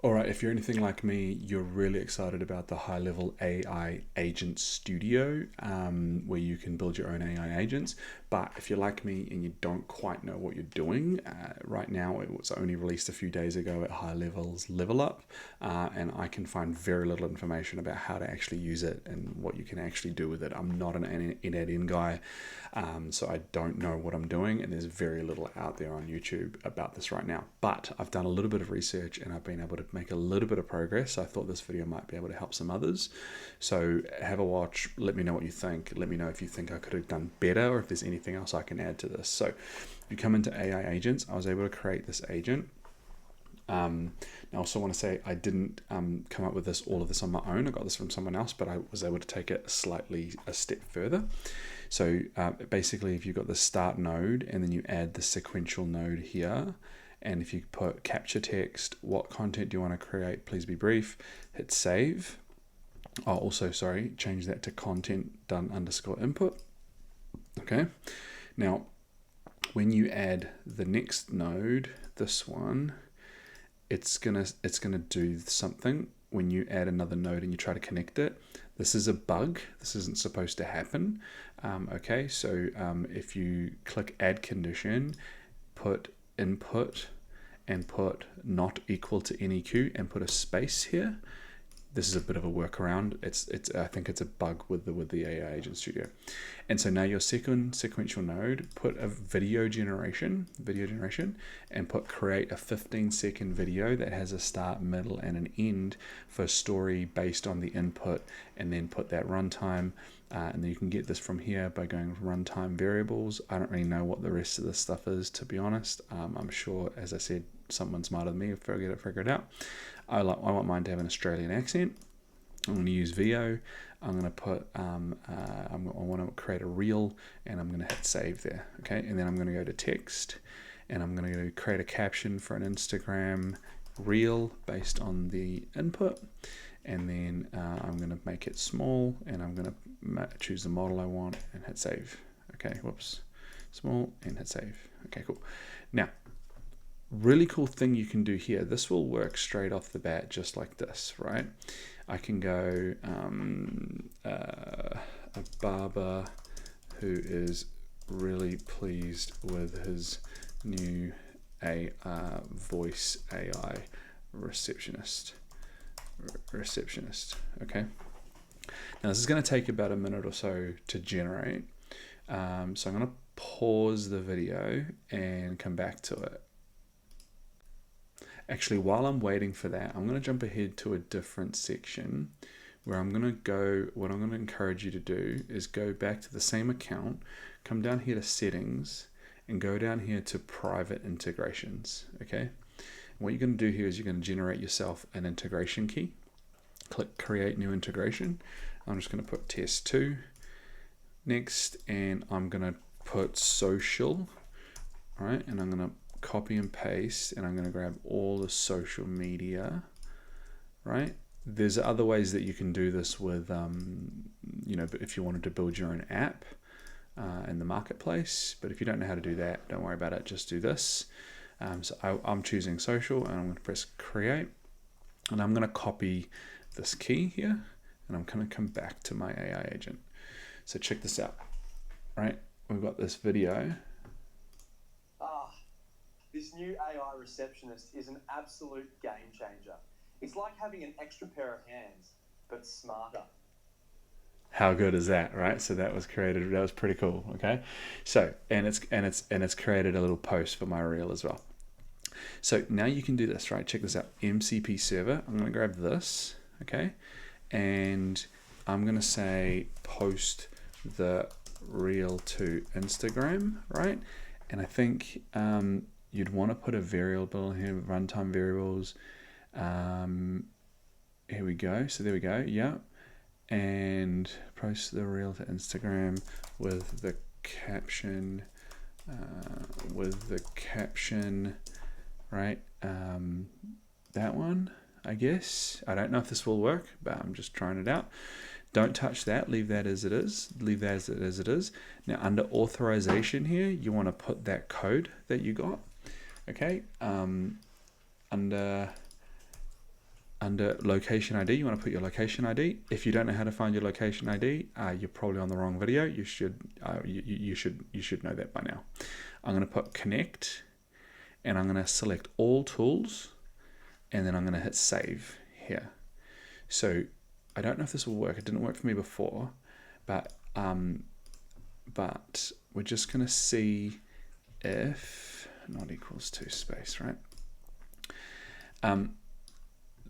All right, if you're anything like me, you're really excited about the HighLevel AI Agent Studio, where you can build your own AI agents. But if you're like me and you don't quite know what you're doing, right now it was only released a few days ago at HighLevel's Level Up, and I can find very little information about how to actually use it and what you can actually do with it. I'm not an in guy, so I don't know what I'm doing, and there's very little out there on YouTube about this right now. But I've done a little bit of research and I've been able to make a little bit of progress. So I thought this video might be able to help some others. So have a watch, let me know what you think. Let me know if you think I could have done better or if there's anything else I can add to this. So if you come into AI agents, I was able to create this agent. I also want to say I didn't come up with all of this on my own. I got this from someone else, but I was able to take it a step further. So basically, if you've got the start node and then you add the sequential node here, and if you put capture text, what content do you want to create? Please be brief. Hit save. Oh, also, sorry, change that to content done underscore input. Okay. Now, when you add the next node, this one, it's gonna do something when you add another node and you try to connect it. This is a bug. This isn't supposed to happen. Okay, so if you click add condition, put input and put not equal to NEQ and put a space here. This is a bit of a workaround. I think it's a bug with the AI Agent Studio. And so now your second sequential node, put a video generation, and put create a 15-second video that has a start, middle, and an end for a story based on the input, and then put that runtime. And then you can get this from here by going runtime variables. I don't really know what the rest of this stuff is, to be honest. I'm sure, as I said, someone smarter than me will figure it out. I want mine to have an Australian accent. I'm going to use VO. I'm going to put, I want to create a reel, and I'm going to hit save there. Okay, and then I'm going to go to text, and I'm going to create a caption for an Instagram reel based on the input, and then I'm going to make it small, and I'm going to choose the model I want and hit save. Okay, whoops, small and hit save. Okay, cool. Now, really cool thing you can do here. This will work straight off the bat, just like this, right? I can go a barber who is really pleased with his new voice AI receptionist. Okay. Now this is going to take about a minute or so to generate. So I'm going to pause the video and come back to it. Actually, while I'm waiting for that, I'm going to jump ahead to a different section where I'm going to go, what I'm going to encourage you to do is go back to the same account, come down here to settings, and go down here to private integrations, okay? And what you're going to do here is you're going to generate yourself an integration key. Click create new integration. I'm just going to put test2 next, and I'm going to put social, all right? And I'm going to copy and paste, and I'm going to grab all the social media, right? There's other ways that you can do this with, you know, if you wanted to build your own app in the marketplace, but if you don't know how to do that, don't worry about it, just do this. So I'm choosing social, and I'm going to press create, and I'm going to copy this key here, and I'm going to come back to my AI agent. So check this out, right? We've got this video. This new AI receptionist is an absolute game changer. It's like having an extra pair of hands, but smarter. How good is that, right? So that was created. That was pretty cool. Okay, so and it's created a little post for my reel as well. So now you can do this, right? Check this out. MCP server. I'm going to grab this, okay, and I'm going to say post the reel to Instagram, right? And I think you'd want to put a variable here, runtime variables. Here we go. So there we go. Yeah. And post the reel to Instagram with the caption, right? That one, I guess. I don't know if this will work, but I'm just trying it out. Don't touch that, leave that as it is. Leave that as it is. Now under authorization here, you want to put that code that you got. Okay, under under location ID, you want to put your location ID. If you don't know how to find your location ID, you're probably on the wrong video. You should you should know that by now. I'm going to put connect, and I'm going to select all tools, and then I'm going to hit save here. So I don't know if this will work. It didn't work for me before, but we're just going to see if not equals to space, right?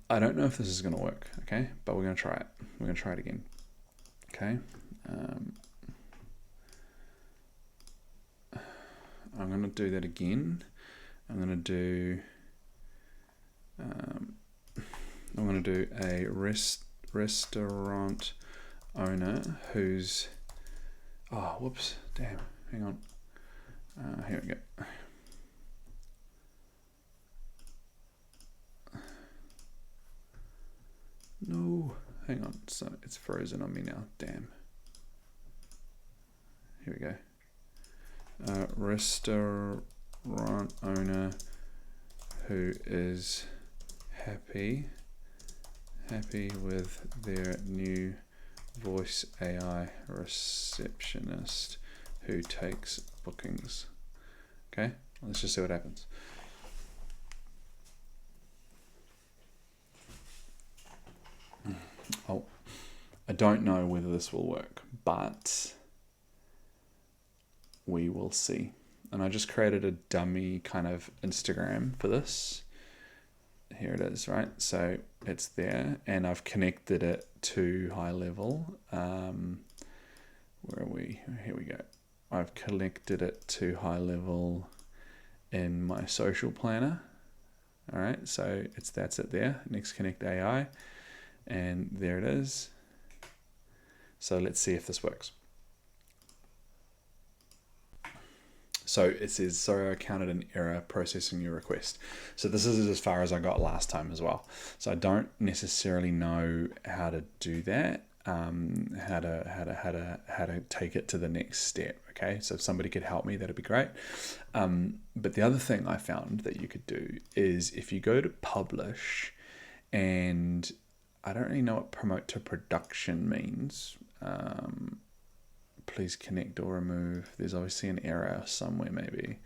I don't know if this is going to work, okay? But we're going to try it. We're going to try it again, okay? I'm going to do that again. I'm going to do a restaurant owner who's, oh, whoops, damn, hang on. Here we go. No, hang on, so it's frozen on me now, damn. Here we go. Restaurant owner who is happy with their new voice AI receptionist who takes bookings. Okay, let's just see what happens. Oh, I don't know whether this will work, but we will see. And I just created a dummy kind of Instagram for this. Here it is, right? So it's there, and I've connected it to HighLevel. Where are we? Here we go. I've connected it to HighLevel in my social planner. All right, so that's it there. Next connect AI, and there it is. So let's see if this works. So it says, sorry, I encountered an error processing your request. So this is as far as I got last time as well. So I don't necessarily know how to do that, how to take it to the next step. Okay, so if somebody could help me, that'd be great. But the other thing I found that you could do is if you go to publish, and I don't really know what promote to production means. Please connect or remove. There's obviously an error somewhere maybe.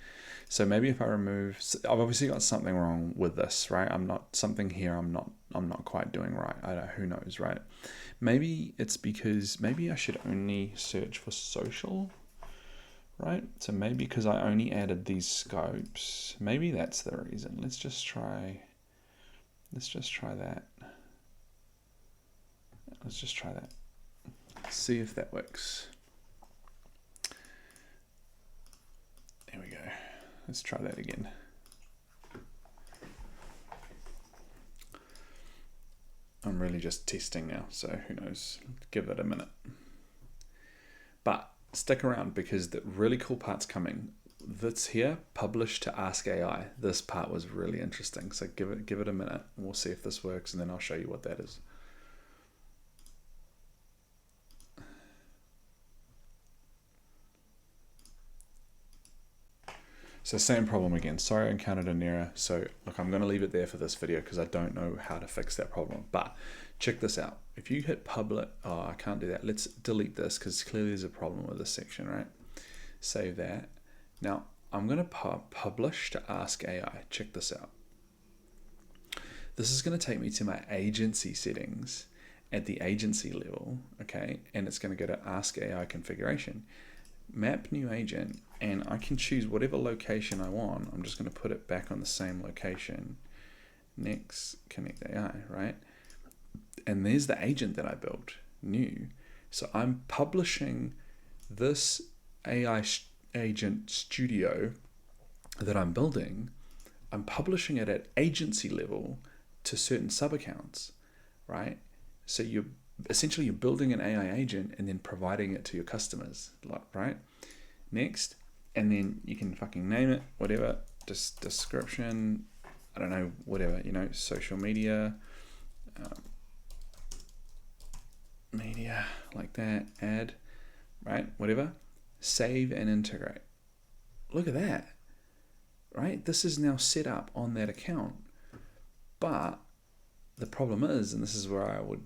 So maybe if I remove, I've obviously got something wrong with this, right? I'm not quite doing right. Who knows, right? Maybe it's because maybe I should only search for social, right? So maybe because I only added these scopes, maybe that's the reason. Let's just try that. Let's just try that. See if that works. There we go. Let's try that again. I'm really just testing now, so who knows? Give it a minute. But stick around because the really cool part's coming. That's here, publish to ask AI. This part was really interesting, so give it a minute and we'll see if this works, and then I'll show you what that is. So same problem again. Sorry, I encountered an error. So look, I'm going to leave it there for this video because I don't know how to fix that problem. But check this out. If you hit publish, oh, I can't do that. Let's delete this because clearly there's a problem with this section, right? Save that. Now I'm going to publish to ask AI. Check this out. This is going to take me to my agency settings at the agency level, okay? And it's going to go to ask AI configuration. Map new agent, and I can choose whatever location I want. I'm just going to put it back on the same location. Next, connect AI, right? And there's the agent that I built, new. So I'm publishing this AI agent studio that I'm building. I'm publishing it at agency level to certain sub accounts, right? So you're building an AI agent and then providing it to your customers, right? Next, and then you can fucking name it, whatever, just description, I don't know, whatever, social media, media like that, add, right? Whatever, save and integrate. Look at that, right? This is now set up on that account, but the problem is, and this is where I would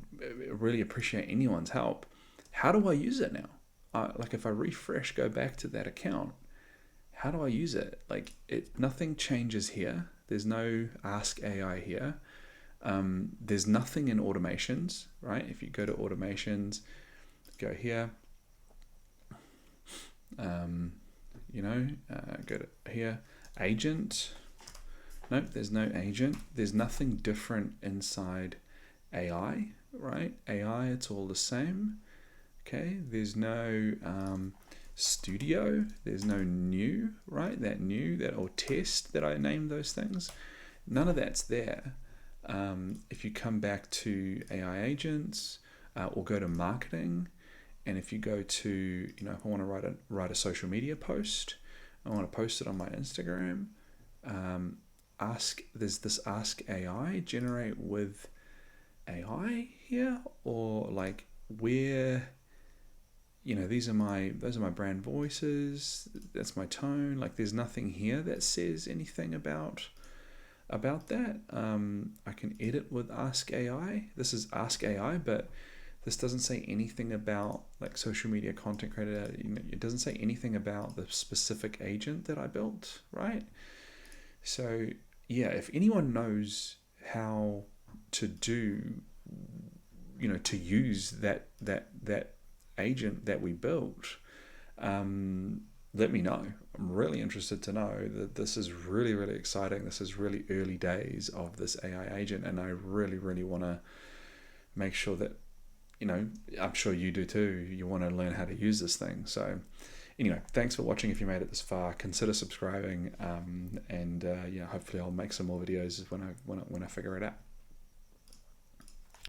really appreciate anyone's help, how do I use it now? Like if I refresh, go back to that account, how do I use it? Like nothing changes here. There's no Ask AI here. There's nothing in automations, right? If you go to automations, go here, go to here, agent. Nope, there's no agent. There's nothing different inside AI, right? AI, it's all the same. Okay, there's no studio, there's no new, right? That or test that I named those things. None of that's there. If you come back to AI agents or go to marketing, and if you go to, if I want to write a social media post, I want to post it on my Instagram. There's this Ask AI, generate with AI here, or like where, those are my brand voices. That's my tone. Like there's nothing here that says anything about that. I can edit with Ask AI. This is Ask AI, but this doesn't say anything about like social media content creator. It doesn't say anything about the specific agent that I built, right? So yeah, if anyone knows how to do, to use that agent that we built, let me know. I'm really interested to know. That this is really, really exciting. This is really early days of this AI agent, and I really, really want to make sure that, I'm sure you do too. You want to learn how to use this thing. So anyway, thanks for watching. If you made it this far, consider subscribing, and hopefully I'll make some more videos when I figure it out.